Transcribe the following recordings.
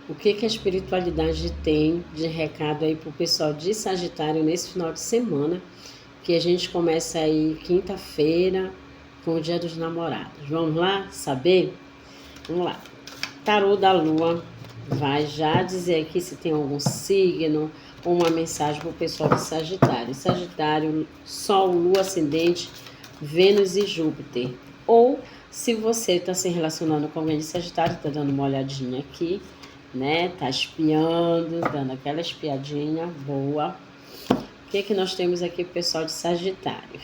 O que a espiritualidade tem de recado aí pro pessoal de Sagitário nesse final de semana, que a gente começa aí quinta-feira com o Dia dos Namorados. Vamos lá saber? Vamos lá. Tarô da Lua vai já dizer aqui se tem algum signo ou uma mensagem para o pessoal de Sagitário. Sagitário, Sol, Lua, Ascendente, Vênus e Júpiter. Ou se você está se relacionando com alguém de Sagitário, está dando uma olhadinha aqui, né? Tá espiando, dando aquela espiadinha boa. O que nós temos aqui pro pessoal de Sagitário?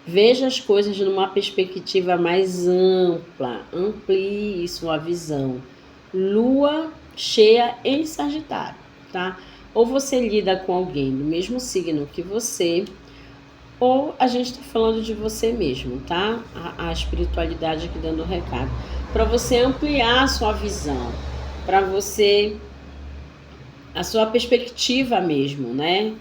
Veja as coisas numa perspectiva mais ampla, amplie sua visão. Lua cheia em Sagitário, tá? Ou você lida com alguém do mesmo signo que você, ou a gente está falando de você mesmo, tá? A espiritualidade aqui dando recado. Para você ampliar a sua visão, para você, a sua perspectiva mesmo, né?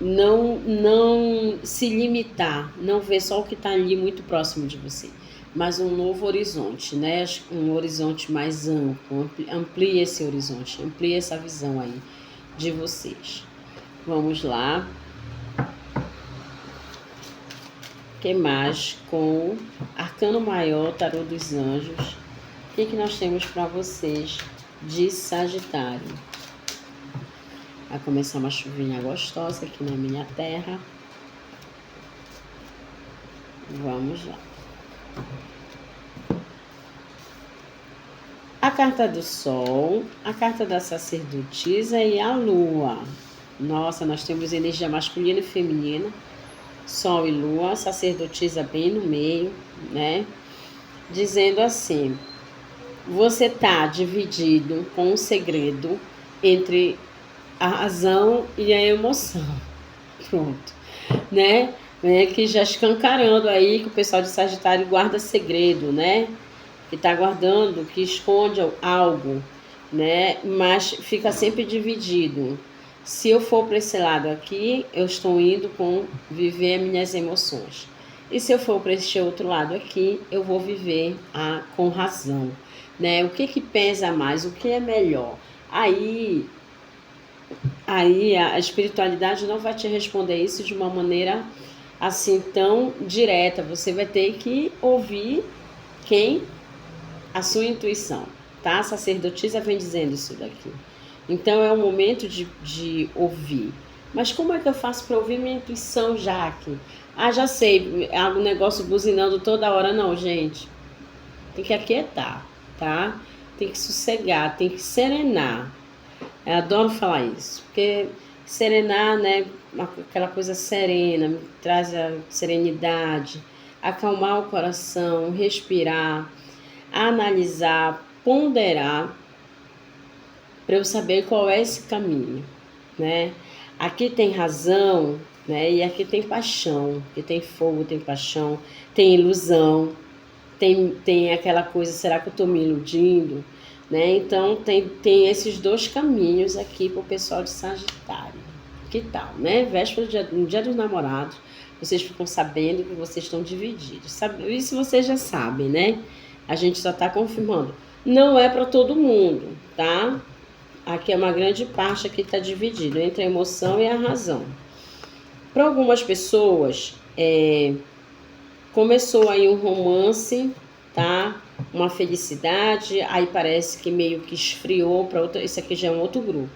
Não se limitar, não ver só o que está ali muito próximo de você, mas um novo horizonte, né? Um horizonte mais amplo, amplie esse horizonte, amplie essa visão aí de vocês. Vamos lá. O que mais? Com Arcano Maior, Tarô dos Anjos. O que nós temos para vocês de Sagitário? Vai começar uma chuvinha gostosa aqui na minha terra. Vamos lá. A carta do Sol, a carta da sacerdotisa e a Lua. Nossa, nós temos energia masculina e feminina. Sol e Lua, sacerdotisa bem no meio, né? Dizendo assim: você tá dividido com um segredo entre a razão e a emoção. Pronto, né? Que já escancarando aí que o pessoal de Sagitário guarda segredo, né? Que tá guardando, que esconde algo, né? Mas fica sempre dividido. Se eu for para esse lado aqui, eu estou indo com viver minhas emoções. E se eu for para este outro lado aqui, eu vou viver com razão, né? O que pesa mais, o que é melhor? Aí a espiritualidade não vai te responder isso de uma maneira assim tão direta. Você vai ter que ouvir a sua intuição, tá? A sacerdotisa vem dizendo isso daqui. Então é o momento de ouvir. Mas como é que eu faço para ouvir minha intuição, Jaque? Ah, já sei, é um negócio buzinando toda hora. Não, gente. Tem que aquietar, tá? Tem que sossegar, tem que serenar. Eu adoro falar isso, porque serenar, né, aquela coisa serena, me traz a serenidade, acalmar o coração, respirar, analisar, ponderar, para eu saber qual é esse caminho, né? Aqui tem razão, né? E aqui tem paixão, aqui tem fogo, tem paixão, tem ilusão, tem aquela coisa, será que eu estou me iludindo? Né? Então, tem esses dois caminhos aqui para o pessoal de Sagitário. Que tal, né? Véspera no dia dos namorados, vocês ficam sabendo que vocês estão divididos. Isso vocês já sabem, né? A gente só está confirmando. Não é para todo mundo, tá? Aqui é uma grande parte que está dividido entre a emoção e a razão. Para algumas pessoas, começou aí um romance, tá? Uma felicidade, aí parece que meio que esfriou para outra. Esse aqui já é um outro grupo.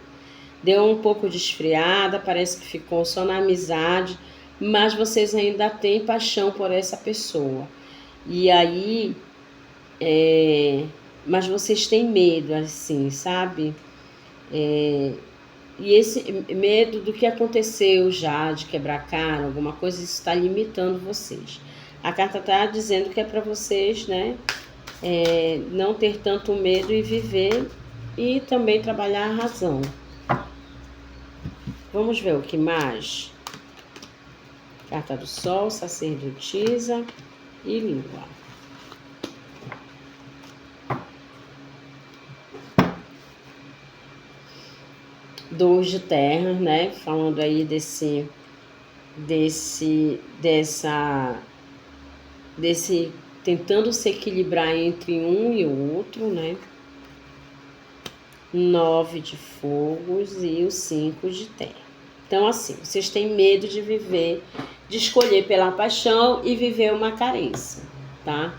Deu um pouco de esfriada, parece que ficou só na amizade, mas vocês ainda têm paixão por essa pessoa. E aí, mas vocês têm medo, assim, sabe? E esse medo do que aconteceu já, de quebrar cara, alguma coisa, isso está limitando vocês. A carta está dizendo que é para vocês, né? Não ter tanto medo e viver e também trabalhar a razão. Vamos ver o que mais? Carta do Sol, sacerdotisa e Lua. Dois de terra, né? Falando aí desse tentando se equilibrar entre um e o outro, né? 9 de fogos e o 5 de terra. Então, assim, vocês têm medo de viver, de escolher pela paixão e viver uma carência, tá?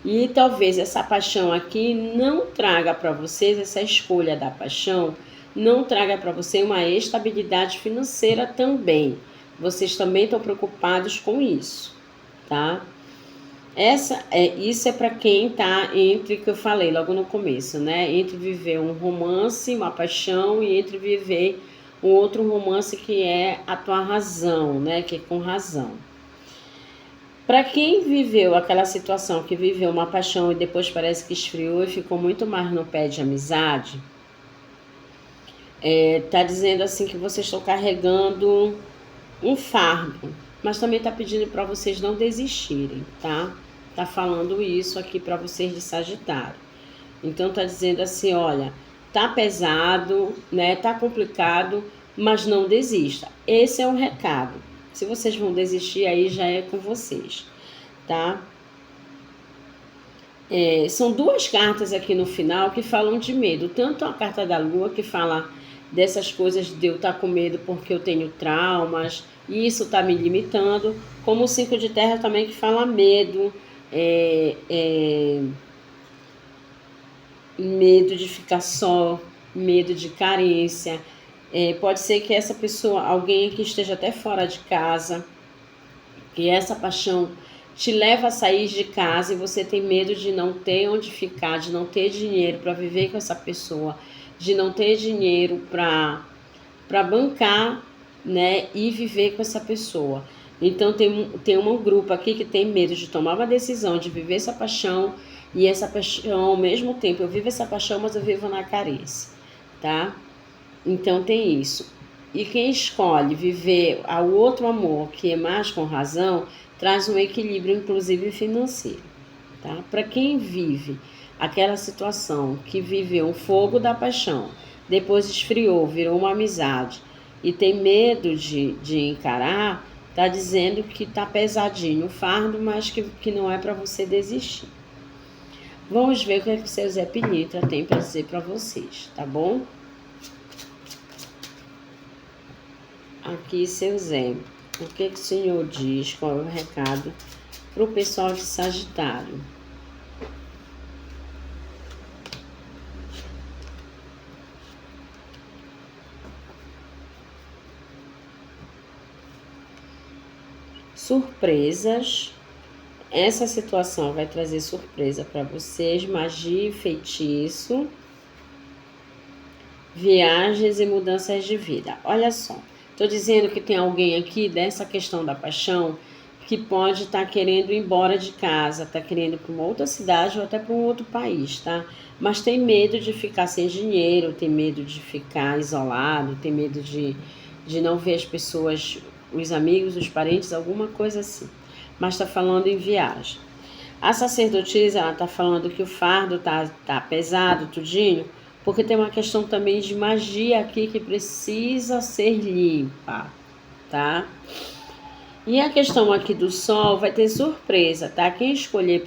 E talvez essa paixão aqui não traga para vocês, essa escolha da paixão, não traga para você uma estabilidade financeira também. Vocês também estão preocupados com isso, tá? Isso é para quem tá entre o que eu falei logo no começo, né? Entre viver um romance, uma paixão, e entre viver um outro romance que é a tua razão, né? Que é com razão. Para quem viveu aquela situação que viveu uma paixão e depois parece que esfriou e ficou muito mais no pé de amizade, tá dizendo assim que vocês estão carregando um fardo, mas também tá pedindo para vocês não desistirem, tá? Tá falando isso aqui para vocês de Sagitário. Então tá dizendo assim, olha, tá pesado, né? Tá complicado, mas não desista. Esse é o recado. Se vocês vão desistir, aí já é com vocês, tá? São duas cartas aqui no final que falam de medo. Tanto a carta da Lua, que fala dessas coisas de eu estar com medo porque eu tenho traumas, e isso está me limitando, como o 5 de terra também, que fala medo, medo de ficar só, medo de carência. Pode ser que essa pessoa, alguém aqui esteja até fora de casa, que essa paixão te leva a sair de casa e você tem medo de não ter onde ficar, de não ter dinheiro para viver com essa pessoa, de não ter dinheiro para bancar, né, e viver com essa pessoa. Então tem um grupo aqui que tem medo de tomar uma decisão, de viver essa paixão, e essa paixão, ao mesmo tempo, eu vivo essa paixão, mas eu vivo na carência, tá? Então tem isso. E quem escolhe viver o outro amor, que é mais com razão, traz um equilíbrio, inclusive financeiro, tá? Para quem vive aquela situação que viveu um fogo da paixão, depois esfriou, virou uma amizade e tem medo de encarar, tá dizendo que tá pesadinho o fardo, mas que não é para você desistir. Vamos ver o que o seu Zé Pilintra tem para dizer para vocês, tá bom? Aqui, seu Zé, o que o senhor diz? Qual é o recado para o pessoal de Sagitário? Surpresas. Essa situação vai trazer surpresa para vocês, magia e feitiço, viagens e mudanças de vida. Olha só, estou dizendo que tem alguém aqui dessa questão da paixão que pode estar querendo ir embora de casa, está querendo ir para uma outra cidade ou até para um outro país, tá? Mas tem medo de ficar sem dinheiro, tem medo de ficar isolado, tem medo de não ver as pessoas, os amigos, os parentes, alguma coisa assim. Mas está falando em viagem. A sacerdotisa, ela está falando que o fardo tá pesado, tudinho, porque tem uma questão também de magia aqui que precisa ser limpa, tá? E a questão aqui do sol vai ter surpresa, tá? Quem escolher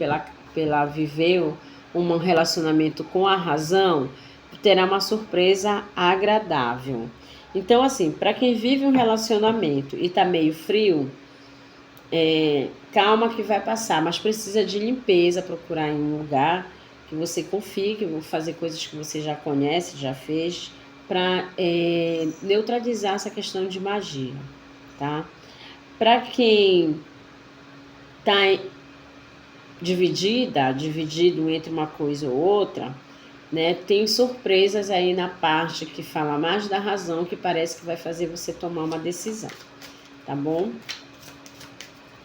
pela viver um relacionamento com a razão, terá uma surpresa agradável. Então, assim, para quem vive um relacionamento e tá meio frio, calma que vai passar, mas precisa de limpeza, procurar em um lugar que você confie, que vou fazer coisas que você já conhece, já fez, para neutralizar essa questão de magia, tá? Para quem tá dividido entre uma coisa ou outra, né, tem surpresas aí na parte que fala mais da razão, que parece que vai fazer você tomar uma decisão, tá bom?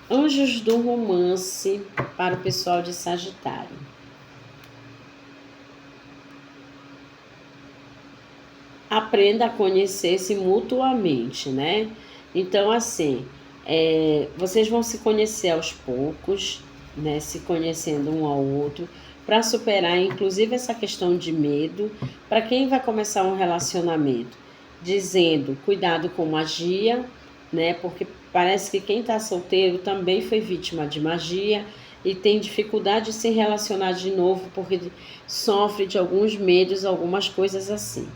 Anjos do romance para o pessoal de Sagitário. Aprenda a conhecer-se mutuamente, né? Então, assim, vocês vão se conhecer aos poucos, né? Se conhecendo um ao outro, para superar, inclusive, essa questão de medo. Para quem vai começar um relacionamento, dizendo cuidado com magia, né? Porque parece que quem está solteiro também foi vítima de magia e tem dificuldade de se relacionar de novo porque sofre de alguns medos, algumas coisas assim.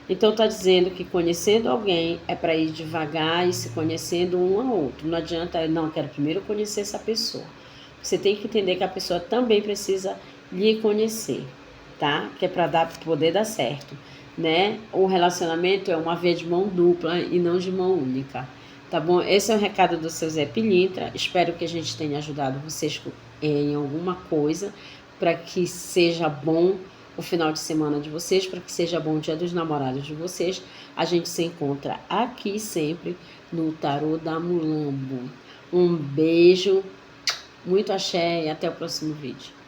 Então está dizendo que conhecendo alguém é para ir devagar e se conhecendo um ao outro. Não adianta, não, quero primeiro conhecer essa pessoa. Você tem que entender que a pessoa também precisa lhe conhecer, tá? Que é para poder dar certo, né? O relacionamento é uma via de mão dupla e não de mão única, tá bom? Esse é o recado do seu Zé Pilintra. Espero que a gente tenha ajudado vocês em alguma coisa para que seja bom o final de semana de vocês, para que seja bom o dia dos namorados de vocês. A gente se encontra aqui sempre no Tarô da Mulambo. Um beijo, muito axé e até o próximo vídeo.